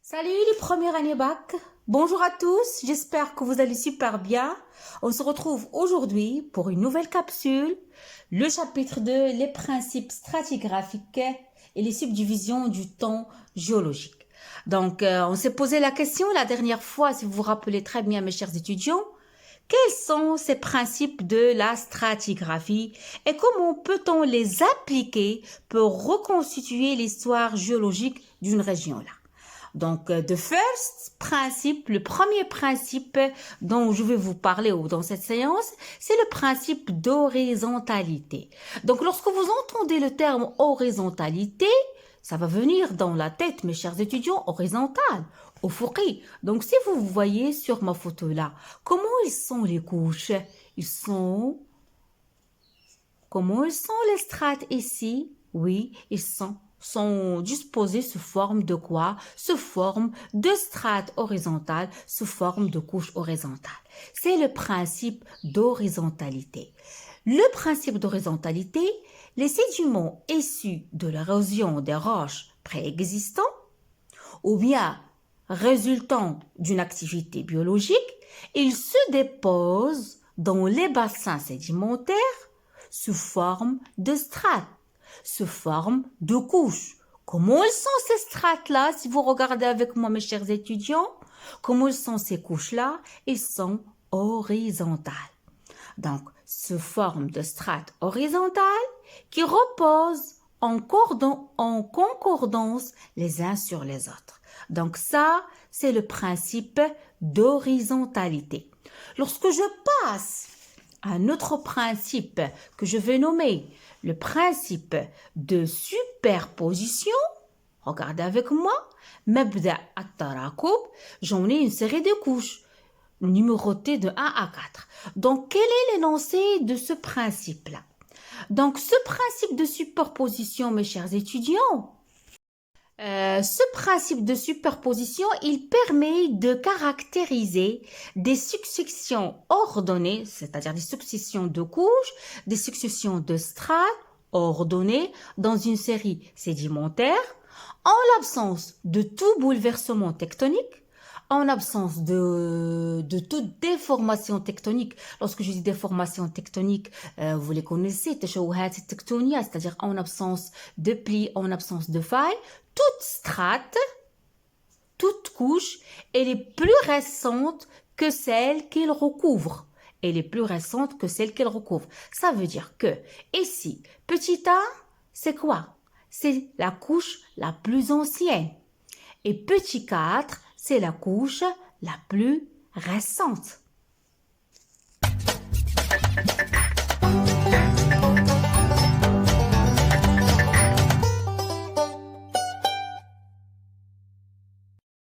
Salut les premières années bac, bonjour à tous, j'espère que vous allez super bien. On se retrouve aujourd'hui pour une nouvelle capsule, le chapitre 2, les principes stratigraphiques et les subdivisions du temps géologique. Donc, on s'est posé la question la dernière fois, si vous vous rappelez très bien mes chers étudiants, quels sont ces principes de la stratigraphie et comment peut-on les appliquer pour reconstituer l'histoire géologique d'une région là? Donc, the first principe, le premier principe dont je vais vous parler dans cette séance, c'est le principe d'horizontalité. Donc, lorsque vous entendez le terme horizontalité, ça va venir dans la tête, mes chers étudiants, horizontale, ufukhi. Donc, si vous voyez sur ma photo là, comment ils sont les couches? Comment ils sont les strates ici? Oui, ils sont disposés sous forme de quoi? Sous forme de strates horizontales, sous forme de couches horizontales. C'est le principe d'horizontalité. Le principe d'horizontalité, les sédiments issus de l'érosion des roches préexistantes ou bien résultant d'une activité biologique, ils se déposent dans les bassins sédimentaires sous forme de strates, sous forme de couches. Comment sont ces strates-là, si vous regardez avec moi, mes chers étudiants? Comment sont ces couches-là? Ils sont horizontales. Donc, sous forme de strates horizontales qui reposent en concordance les uns sur les autres. Donc ça, c'est le principe d'horizontalité. Lorsque je passe à un autre principe que je vais nommer le principe de superposition, regardez avec moi, mabda at-tarakoub, j'en ai une série de couches numérotées de 1 à 4. Donc, quel est l'énoncé de ce principe-là? Donc, ce principe de superposition, mes chers étudiants, ce principe de superposition, il permet de caractériser des successions ordonnées, c'est-à-dire des successions de couches, des successions de strates ordonnées dans une série sédimentaire, en l'absence de tout bouleversement tectonique, en absence de toute déformation tectonique. Lorsque je dis déformation tectonique, vous les connaissez, c'est-à-dire en absence de plis, en absence de failles, toute strate, toute couche, elle est plus récente que celle qu'elle recouvre. Elle est plus récente que celle qu'elle recouvre. Ça veut dire que ici, petit a, c'est quoi? C'est la couche la plus ancienne. Et petit 4, c'est la couche la plus récente.